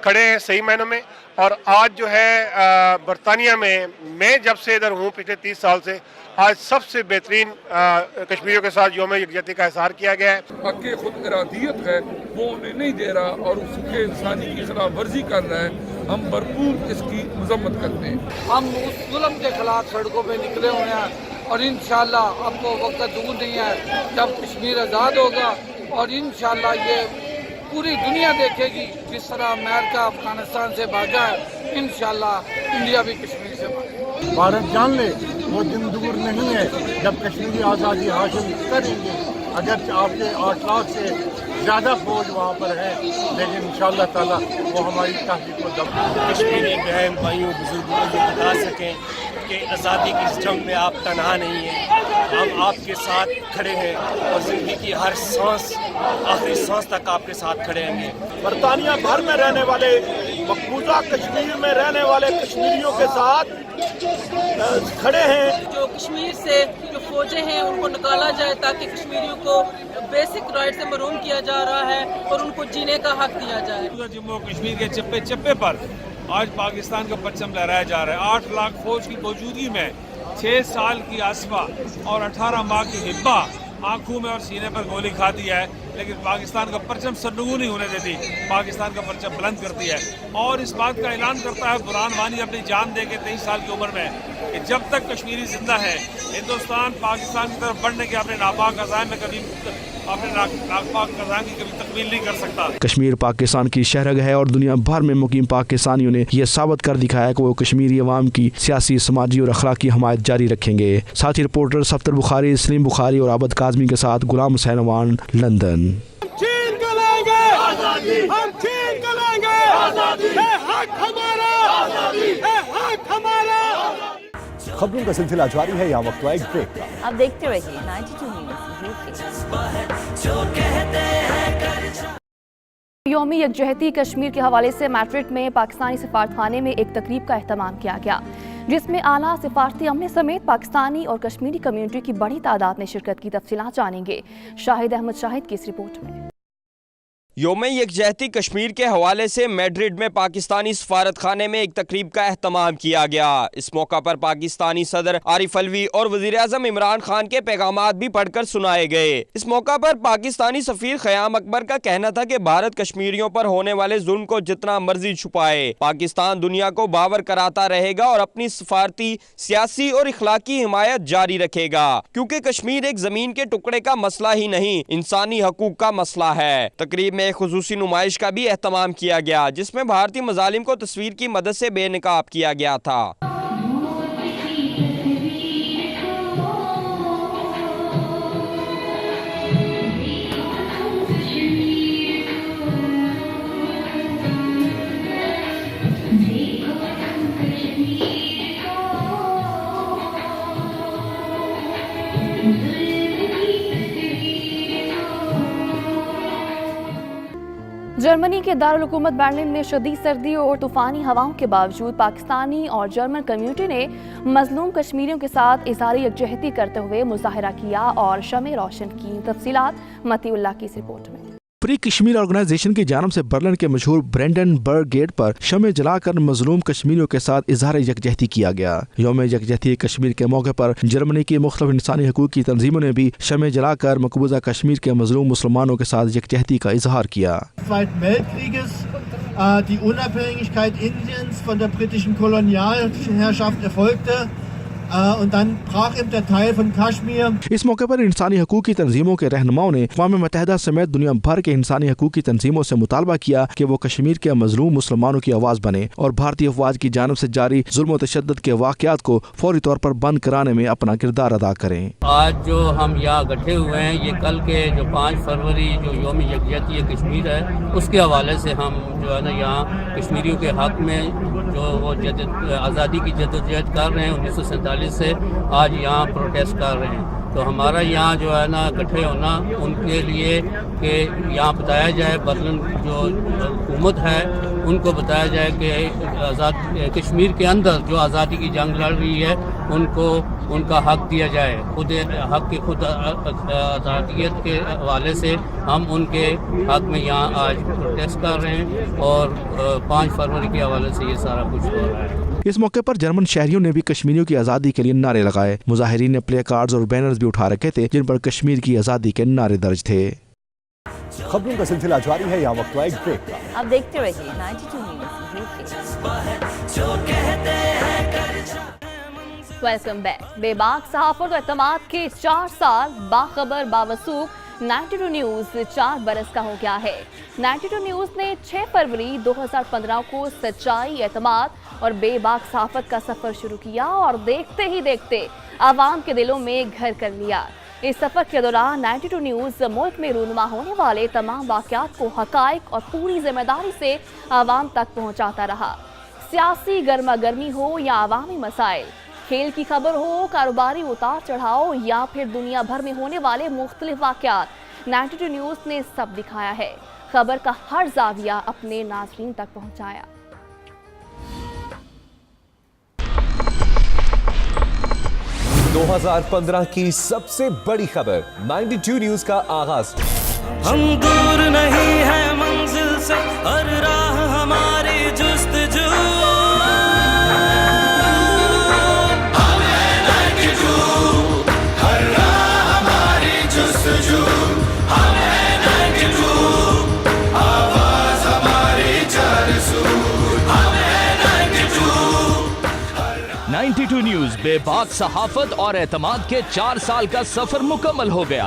खड़े हैं सही मायनों में। और आज जो है बरतानिया में, मैं जब से इधर हूँ पिछले 30 साल से, आज सबसे बेहतरीन कश्मीरियों के साथ यौम यकजहती का इज़हार किया गया है। हक़ खुद इरादियत है वो उन्हें नहीं दे रहा और उसके इंसानी की खिलाफ वर्जी कर रहा है। हम भरपूर इसकी मजम्मत करते हैं। हम उस जुल्म के खिलाफ सड़कों पे निकले हुए हैं और इंशाल्लाह आपको वक्त दूर नहीं है जब कश्मीर आज़ाद होगा और इंशाल्लाह ये पूरी दुनिया देखेगी जिस तरह अमेरिका अफगानिस्तान से भागा है, इंशाल्लाह इंडिया भी कश्मीर से भागेगा। भारत जान ले वो दिन दूर नहीं है जब कश्मीरी आज़ादी हासिल करेंगे। अगर आपके 8 लाख से ज़्यादा फौज वहाँ पर है, लेकिन इंशाअल्लाह ताला वो हमारी तहरीक को दब। कश्मीरी बहन भाइयों बुजुर्गों को बता सकें कि आज़ादी की इस जंग में आप तनहा नहीं हैं, हम आपके साथ खड़े हैं और ज़िंदगी की हर सांस, आखिरी सांस तक आपके साथ खड़े हैं। बरतानिया भर में रहने वाले, मकबूजा कश्मीर में रहने वाले कश्मीरियों के साथ खड़े हैं। जो कश्मीर से जो फौजें हैं उनको निकाला जाए ताकि कश्मीरियों को बेसिक राइट से महरूम किया जा रहा है और उनको जीने का हक दिया जाए। जम्मू कश्मीर के चप्पे चप्पे पर आज पाकिस्तान का परचम लहराया जा रहा है। 8 लाख फौज की मौजूदगी में 6 साल की आसफा और 18 माह की हिब्बा आंखों में और सीने पर गोली खाती है, लेकिन पाकिस्तान का परचम सरनगू नहीं होने देती, पाकिस्तान का परचम बुलंद करती है और इस बात का ऐलान करता है बुरहान वानी अपनी जान दे के 23 साल की उम्र में कि जब तक कश्मीरी जिंदा है हिंदुस्तान पाकिस्तान की तरफ बढ़ने के अपने नापाक अज़ाइम में कभी तकमील नहीं कर सकता। कश्मीर पाकिस्तान की शहरग है और दुनिया भर में मुकीम पाकिस्तानियों ने यह साबित कर दिखाया है कि वो कश्मीरी अवाम की सियासी, समाजी और अखलाकी हमायत जारी रखेंगे। साथ ही रिपोर्टर सफ्तर बुखारी, सलीम बुखारी और आबद काजमी के साथ गुलाम हुसैन अवान, लंदन। खबरों का सिलसिला जारी है, यहाँ वक्त एक ब्रेक का। अब देखते रहिए 92 न्यूज़। यौम यकजहती कश्मीर के हवाले से मैड्रिड में पाकिस्तानी सफारतखाने में एक तकरीब का एहतमाम किया गया, जिसमें आला सिफारती अमले समेत पाकिस्तानी और कश्मीरी कम्युनिटी की बड़ी तादाद ने शिरकत की। तफसीलात जानेंगे शाहिद अहमद शाहिद की इस रिपोर्ट में। यौम यकजहती कश्मीर के हवाले से मैड्रिड में पाकिस्तानी सफारतखाने में एक तकरीब का एहतमाम किया गया। इस मौका पर पाकिस्तानी सदर आरिफ अलवी और वज़ीर आज़म इमरान खान के पैगामात भी पढ़कर सुनाए गए। इस मौका पर पाकिस्तानी सफीर ख़याम अकबर का कहना था कि भारत कश्मीरियों पर होने वाले जुल्म को जितना मर्जी छुपाए, पाकिस्तान दुनिया को बावर कराता रहेगा और अपनी सफारती, सियासी और इखलाकी हिमायत जारी रखेगा, क्योंकि कश्मीर एक जमीन के टुकड़े का मसला ही नहीं, इंसानी हकूक का मसला है। तकरीब में एक खुसूसी नुमाइश का भी एहतमाम किया गया, जिसमें भारतीय मजालिम को तस्वीर की मदद से बेनकाब किया गया था। जर्मनी के दारुल हुकूमत बर्लिन में शदीद सर्दी और तूफानी हवाओं के बावजूद पाकिस्तानी और जर्मन कम्युनिटी ने मजलूम कश्मीरियों के साथ इज़हार यकजहती करते हुए मुजाहरा किया और शमे रोशन की। तफसीलात मतीउल्लाह की इस रिपोर्ट में। फ्री कश्मीर ऑर्गेनाइजेशन की जानब से बर्लिन के मशहूर ब्रेंडनबर्ग गेट पर शमे जलाकर मजलूम कश्मीरियों के साथ इजहार यकजहती किया गया। यौम यकजहती कश्मीर के मौके पर जर्मनी की मुख्तलिफ इंसानी हकूक की तंजीमों ने भी शमे जलाकर मकबूजा कश्मीर के मजलूम मुसलमानों के साथ यकजहती का इजहार किया। Die Unabhängigkeit Indiens von der britischen Kolonialherrschaft erfolgte und dann brach eben der Teil von Kaschmir. इस मौके पर इंसानी हकूक की तंजीमों के रहनुमाओं ने अक़वाम मुत्तहिदा समेत दुनिया भर के इंसानी हकूक की तंजीमों से मुतालबा किया कि वो कश्मीर के मजलूम मुसलमानों की आवाज़ बने और भारतीय अफवाज की जानब से जारी जुल्म तशद्दुद के वाक़यात को फौरी तौर पर बंद कराने में अपना किरदार अदा करें। आज जो हम यहाँ इकट्ठे हुए हैं, ये कल के जो 5 फरवरी जो यौम यकजहती कश्मीर है, उसके हवाले से हम जो है ना यहाँ कश्मीरियों के हक में जो वो आज़ादी की जद्दोजहद कर रहे हैं 1947 से आज यहाँ प्रोटेस्ट कर रहे हैं। तो हमारा यहाँ जो है ना इकट्ठे होना उनके लिए कि यहाँ बताया जाए, बर्लिन जो हुकूमत है उनको बताया जाए कि आज़ाद कश्मीर के अंदर जो आज़ादी की जंग लड़ रही है उनको उनका हक दिया जाए। खुद हक की खुद आज़ादियत के हवाले से हम उनके हक में यहाँ आज प्रोटेस्ट कर रहे हैं और 5 फरवरी के हवाले से ये सारा कुछ हो रहा है। इस मौके पर जर्मन शहरियों ने भी कश्मीरियों की आज़ादी के लिए नारे लगाए। मुजाहिरीन ने प्ले कार्ड्स और बैनर्स भी उठा रखे थे जिन पर कश्मीर की आज़ादी के नारे दर्ज थे। खबरों का सिलसिला जारी है, यहाँ वक्त एक ब्रेक का। अब देखते रहिए 92 न्यूज़। Welcome back. बेबाक सहाफत और एतमाद के 4 साल बाखबर बावसूख 92 न्यूज़ 4 बरस का हो गया है। 92 न्यूज़ ने 6 फरवरी 2015 को सच्चाई, एतमाद और बेबाक सहाफत का सफ़र शुरू किया और देखते ही देखते आवाम के दिलों में घर कर लिया। इस सफ़र के दौरान 92 न्यूज़ मुल्क में रूनुमा होने वाले तमाम वाक़यात को हक़ाइक़ और पूरी जिम्मेदारी से आवाम तक पहुँचाता रहा। सियासी गर्मा गर्मी हो या अवामी मसाइल, खेल की खबर हो, कारोबारी उतार चढ़ाव या फिर दुनिया भर में होने वाले मुख्तलिफ वाक़यात, 92 न्यूज़ ने सब दिखाया है। खबर का हर जाविया अपने नाज़रीन तक पहुँचाया। 2015 की सबसे बड़ी खबर 92 न्यूज़ का आगाज। हम दूर नहीं है मंजिल से, हर राह हमारी जुस्तजू। हम हैं 92, हर राह हमारी जुस्तजू। हम हैं 92, आवाज हमारी जारसू। हम हैं 92 न्यूज़ बेबाक सहाफत और एतमाद के 4 साल का सफर मुकम्मल हो गया।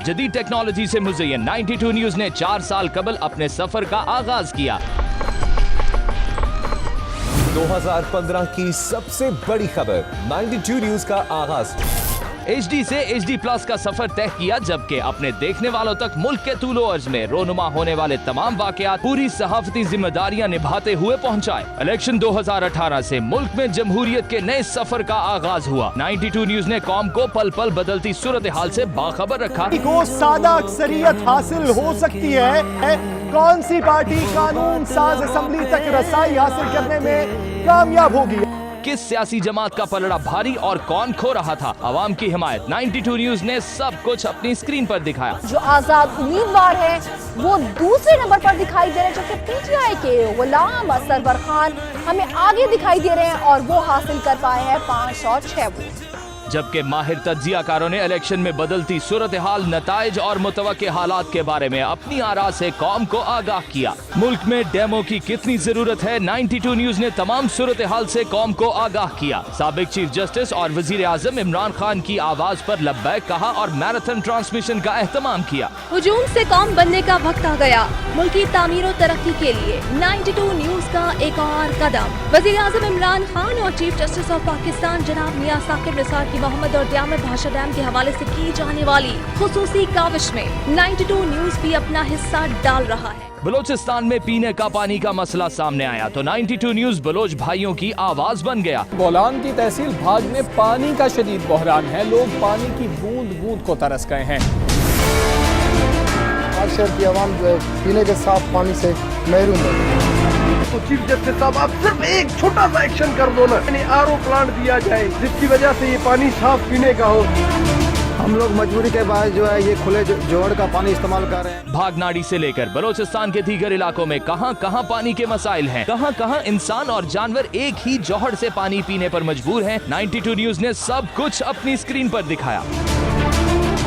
जदीद टेक्नोलॉजी से मुज़य्यन 92 न्यूज़ ने 4 साल कबल अपने सफर का आगाज किया। 2015 की सबसे बड़ी खबर 92 न्यूज़ का आगाज। HD से HD+ का सफर तय किया, जबकि अपने देखने वालों तक मुल्क के तूलो अर्ज में रोनुमा होने वाले तमाम वाकयात पूरी सहाफती जिम्मेदारियां निभाते हुए पहुंचाए। इलेक्शन 2018 से मुल्क में जमहूरियत के नए सफर का आगाज हुआ। 92 न्यूज़ ने कौम को पल पल बदलती सूरत हाल से बाखबर रखा। को सादा अक्सरियत हासिल हो सकती है। कौन सी पार्टी कानून साज असेंबली तक रसाई हासिल करने में कामयाब होगी? किस सियासी जमात का पलड़ा भारी और कौन खो रहा था अवाम की हिमायत? 92 न्यूज़ ने सब कुछ अपनी स्क्रीन पर दिखाया। जो आजाद उम्मीदवार है वो दूसरे नंबर पर दिखाई दे रहे हैं, जबकि PTI के गुलाम सरवर खान हमें आगे दिखाई दे रहे हैं और वो हासिल कर पाए हैं 506 वोट। जबकि माहिर तज्जियाकारों ने इलेक्शन में बदलती सूरत हाल, नताइज और मुतवक्के हालात के बारे में अपनी आरा से कौम को आगाह किया। मुल्क में डेमो की कितनी जरूरत है, 92 न्यूज़ ने तमाम सूरत हाल से कौम को आगाह किया। साबिक चीफ जस्टिस और वजीर आजम इमरान खान की आवाज पर लब्बैक कहा और मैराथन ट्रांसमिशन का एहतमाम किया। हुजूम से कौम बनने का वक्त आ गया। मुल्क की तामीर और तरक्की के लिए 92 न्यूज़ का एक और कदम। वजीर आजम इमरान खान और चीफ जस्टिस ऑफ पाकिस्तान जनाब मियां साकिब निसार मोहम्मद और दियामत भाषा डैम के हवाले से की जाने वाली खुसूसी काविश में 92 न्यूज़ भी अपना हिस्सा डाल रहा है। बलोचिस्तान में पीने का पानी का मसला सामने आया तो 92 न्यूज़ बलोच भाइयों की आवाज बन गया। बोलान की तहसील भाग में पानी का शदीद बहरान है। लोग पानी की बूंद बूंद को तरस गए हैं। आज शहर की आवाम जो है पीने के साफ पानी से महरूम है। तो चीफ जस्टिस साहब आप सिर्फ एक छोटा सा एक्शन कर दो ना, यानी RO प्लांट दिया जाए जिसकी वजह से ये पानी साफ पीने का हो। हम लोग मजबूरी के बाद जो है ये खुले जोहड़ का पानी इस्तेमाल कर रहे हैं। भागनाड़ी से लेकर बलोचिस्तान के दीगर इलाकों में कहां कहां पानी के मसाइल हैं, कहां कहां इंसान और जानवर एक ही जोहड़ से पानी पीने पर मजबूर हैं। 92 न्यूज ने सब कुछ अपनी स्क्रीन पर दिखाया।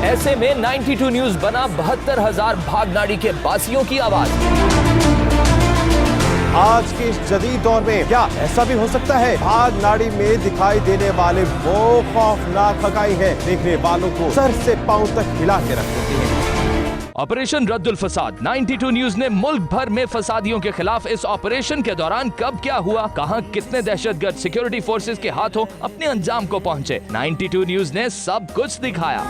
ऐसे में 92 न्यूज बना 72,000 भागनाड़ी के बासियों की आवाज। आज के इस जदीद दौर में क्या ऐसा भी हो सकता है? भागनाड़ी में दिखाई देने वाले वो खौफनाक हकाई है, देखने वालों को सर से पांव तक हिला के रख देती है। ऑपरेशन रद्दुल फसाद। 92 न्यूज ने मुल्क भर में फसादियों के खिलाफ इस ऑपरेशन के दौरान कब क्या हुआ, कहां कितने दहशतगर्द सिक्योरिटी फोर्सेस के हाथों अपने अंजाम को पहुंचे, 92 न्यूज ने सब कुछ दिखाया।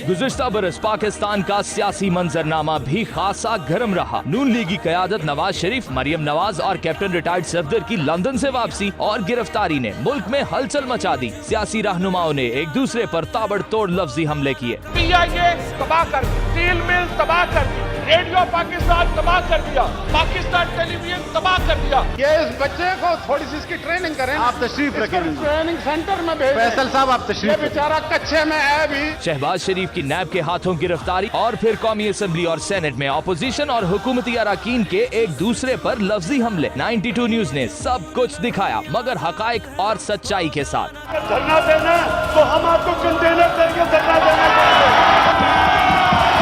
गुज़िश्ता बरस पाकिस्तान का सियासी मंजरनामा भी खासा गर्म रहा। नून लीगी क़यादत नवाज शरीफ, मरियम नवाज और कैप्टन रिटायर्ड सफदर की लंदन से वापसी और गिरफ्तारी ने मुल्क में हलचल मचा दी। सियासी रहनुमाओं ने एक दूसरे पर ताबड़तोड़ लफ्जी हमले किए। तबाह कर दी, स्टील मिल तबाह कर दी, रेडियो पाकिस्तान तबाह कर दिया, पाकिस्तान टेलीविजन तबाह कर दिया। ये इस बच्चे को थोड़ी सी इसकी ट्रेनिंग करें। आप तशरीफ रखें, ट्रेनिंग सेंटर में भेजें। फैसल साहब आप तशरीफ, ये बेचारा कच्चे में है भी। शहबाज शरीफ की नैब के हाथों गिरफ्तारी और फिर कौमी असम्बली और सेनेट में अपोजिशन और हुकूमती अरकान के एक दूसरे पर लफ्जी हमले। 92 न्यूज ने सब कुछ दिखाया, मगर हकायक और सच्चाई के साथ। धरना देना तो हम आपको कंटेनर देंगे, धरना देना।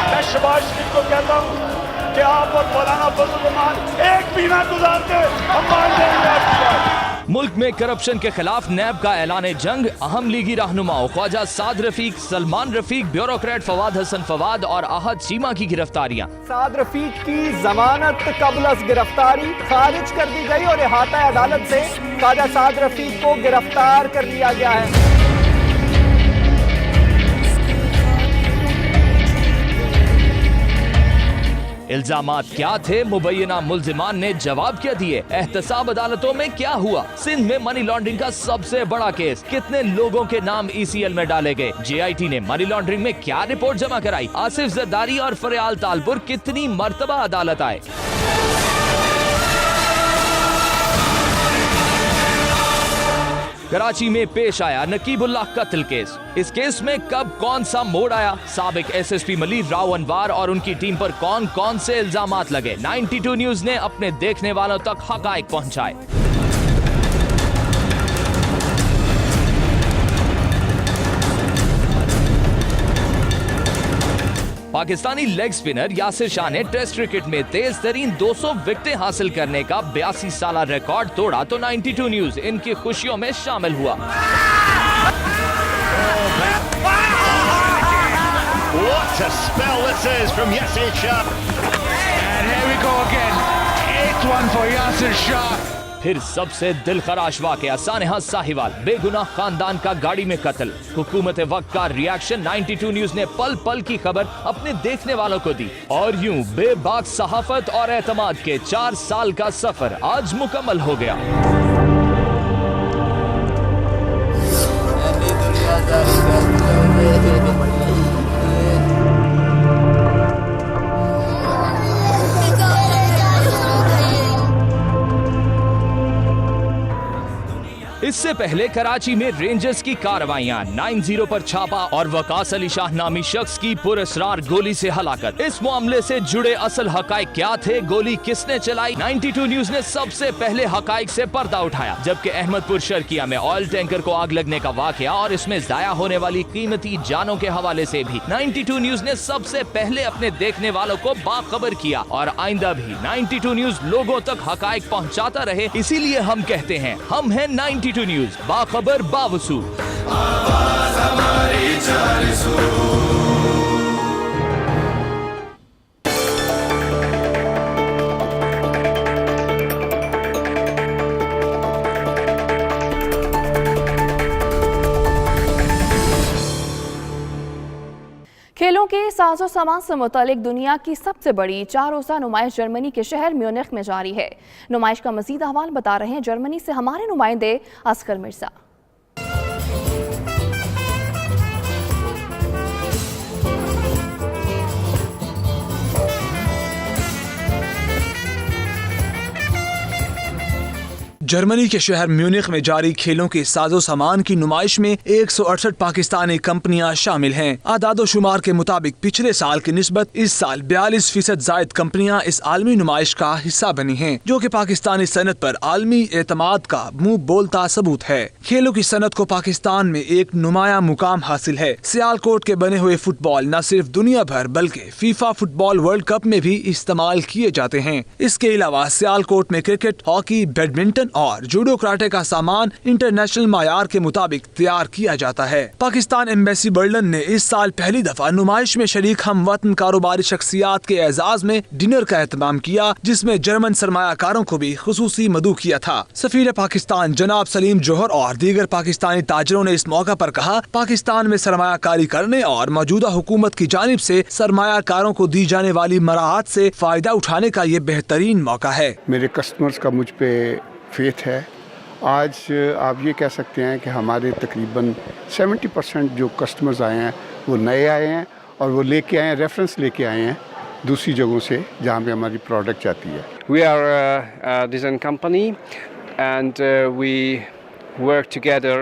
मैं शहबाज शरीफ को कहता हूँ कि आप और मौलाना फजल रहमान एक भी ना गुजारते, हम मान जाएंगे आपकी बात। मुल्क में करप्शन के खिलाफ नैब का ऐलान जंग। अहम लीगी रहनुमाओं ख्वाजा साद रफीक, सलमान रफीक, ब्यूरोक्रेट फवाद हसन फवाद और आहद चीमा की गिरफ्तारियां। साद रफीक की जमानत कबल गिरफ्तारी खारिज कर दी गई और इहाता अदालत से ख्वाजा साद रफीक को गिरफ्तार कर लिया गया है। इल्जामात क्या थे, मुबैना मुल्जिमान ने जवाब क्या दिए, एहतसाब अदालतों में क्या हुआ, सिंध में मनी लॉन्ड्रिंग का सबसे बड़ा केस, कितने लोगों के नाम ECL में डाले गए, JIT ने मनी लॉन्ड्रिंग में क्या रिपोर्ट जमा कराई, आसिफ जरदारी और फरियाल तालपुर कितनी मर्तबा अदालत आए। कराची में पेश आया नकीबुल्लाह कत्ल केस। इस केस में कब कौन सा मोड़ आया, साबिक SSP मलीर राव अनवार और उनकी टीम पर कौन कौन से इल्जामात लगे, 92 न्यूज ने अपने देखने वालों तक हकायक पहुंचाए। पाकिस्तानी लेग स्पिनर यासिर शाह ने टेस्ट क्रिकेट में तेज तरीन 200 विकेटें हासिल करने का 82 साला रिकॉर्ड तोड़ा तो 92 न्यूज इनकी खुशियों में शामिल हुआ। What a spell this is from Yasir Shah. And here we go again. 8-1 for Yasir Shah. फिर सबसे दिलखराश वाकया सानेहा साहिवाल, बेगुनाह खानदान का गाड़ी में कत्ल। हुकूमत वक्त का रिएक्शन 92 न्यूज ने पल पल की खबर अपने देखने वालों को दी और यूं बेबाक सहाफत और एतमाद के 4 साल का सफर आज मुकम्मल हो गया। इससे पहले कराची में रेंजर्स की कार्रवाइयां, 90 पर छापा और वकास अली शाह नामी शख्स की पुरअसरार गोली से हलाकत। इस मामले से जुड़े असल हकायक क्या थे, गोली किसने चलाई, 92 न्यूज ने सबसे पहले हकायक से पर्दा उठाया। जबकि अहमदपुर शर्किया में ऑयल टैंकर को आग लगने का वाकया और इसमें जाया होने वाली कीमती जानों के हवाले से भी 92 न्यूज ने सबसे पहले अपने देखने वालों को बाखबर किया और आइंदा भी 92 न्यूज लोगों तक हकायक पहुंचाता रहे। इसीलिए हम कहते हैं, हम हैं 92 न्यूज, बाखबर बावसूल। आवाज हमारी 400। खेलों के साजो सामान से मुतालिक दुनिया की सबसे बड़ी 4 रोज़ा नुमाइश जर्मनी के शहर म्यूनिख में जारी है। नुमाइश का मज़ीद अहवाल बता रहे हैं जर्मनी से हमारे नुमाइंदे असगर मिर्जा। जर्मनी के शहर म्यूनिख में जारी खेलों के साजो सामान की नुमाइश में 168 पाकिस्तानी कंपनियां शामिल हैं। आदादोशुमार के मुताबिक पिछले साल की निस्बत इस साल 42% जायद कंपनियां इस आलमी नुमाइश का हिस्सा बनी हैं, जो कि पाकिस्तानी सनत पर आलमी एतमाद का मुंह बोलता सबूत है। खेलों की सनत को पाकिस्तान में एक नुमाया मुकाम हासिल है। सियालकोट के बने हुए फुटबॉल न सिर्फ दुनिया भर बल्कि फीफा फुटबॉल वर्ल्ड कप में भी इस्तेमाल किए जाते हैं। इसके अलावा सियालकोट में क्रिकेट, हॉकी, बैडमिंटन और जूडो कराटे का सामान इंटरनेशनल मायार के मुताबिक तैयार किया जाता है। पाकिस्तान एम्बेसी बर्लिन ने इस साल पहली दफा नुमाइश में शरीक हम वतन कारोबारी शख्सियात के एजाज में डिनर का एहतमाम किया, जिसमें जर्मन सरमायाकारों को भी खुसूसी मदऊ किया था। सफीर पाकिस्तान जनाब सलीम जोहर और दीगर पाकिस्तानी ताजरों ने इस मौका पर कहा, पाकिस्तान में सरमायाकारी करने और मौजूदा हुकूमत की जानिब से सरमायाकारों को दी जाने वाली मराहत से फायदा उठाने का ये बेहतरीन मौका है। मेरे कस्टमर्स का मुझ पे फेथ है। आज आप ये कह सकते हैं कि हमारे तकरीबन 70% जो कस्टमर्स आए हैं वो नए आए हैं और वो लेके आए हैं, रेफरेंस लेके आए हैं दूसरी जगहों से जहाँ पे हमारी प्रोडक्ट जाती है। We are a design company and we work together.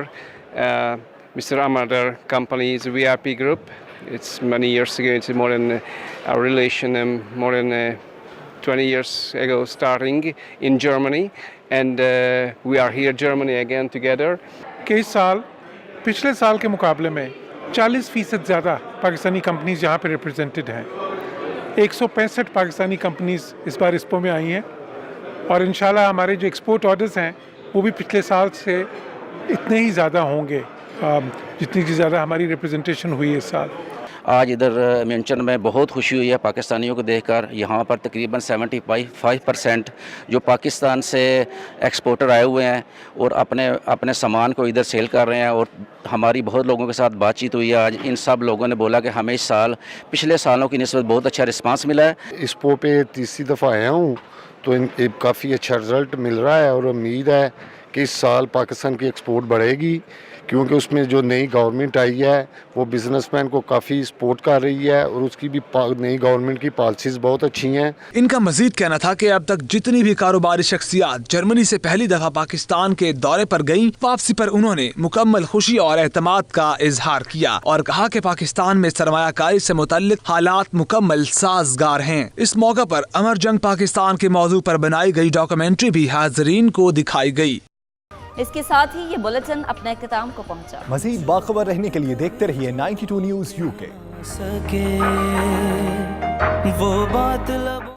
Mr. Amadar company is a VRP group. It's many years ago. It's more than a relation, more than 20 years ago starting in Germany, and we are here Germany again together. कि इस साल पिछले साल के मुकाबले में 40% ज़्यादा Pakistani companies यहाँ पे रिप्रेजेंटेड हैं। 165 पाकिस्तानी कंपनीज इस बार एक्सपो में आई हैं और इंशाल्लाह हमारे जो एक्सपोर्ट ऑर्डर्स हैं वो भी पिछले साल से इतने ही ज़्यादा होंगे जितनी की ज़्यादा हमारी रिप्रेजेंटेशन हुई है इस साल। आज इधर म्यूनचन में बहुत खुशी हुई है पाकिस्तानियों को देखकर। यहाँ पर तकरीबन 75% जो पाकिस्तान से एक्सपोर्टर आए हुए हैं और अपने सामान को इधर सेल कर रहे हैं। और हमारी बहुत लोगों के साथ बातचीत हुई है आज। इन सब लोगों ने बोला कि हमें इस साल पिछले सालों की निस्बत बहुत अच्छा रिस्पांस मिला है। एक्सपो पे तीसरी दफ़ा आया हूँ तो काफ़ी अच्छा रिज़ल्ट मिल रहा है और उम्मीद है कि इस साल पाकिस्तान की एक्सपोर्ट बढ़ेगी, क्योंकि उसमें जो नई गवर्नमेंट आई है वो बिजनेसमैन को काफ़ी सपोर्ट कर रही है और उसकी भी नई गवर्नमेंट की पॉलिसीज़ बहुत अच्छी हैं। इनका मजीद कहना था कि अब तक जितनी भी कारोबारी शख्सियात जर्मनी से पहली दफा पाकिस्तान के दौरे पर गईं, वापसी पर उन्होंने मुकम्मल खुशी और एतमाद का इजहार किया और कहा कि पाकिस्तान में सरमायाकारी से मुतल्लिक हालात मुकम्मल साजगार हैं। इस मौका पर अमर जंग पाकिस्तान के मौजू पर बनाई गई डॉक्यूमेंट्री भी हाजरीन को दिखाई गई। इसके साथ ही ये बुलेटिन अपने इख्तिताम को पहुंचा। मज़ीद बाखबर रहने के लिए देखते रहिए 92 न्यूज़ UK।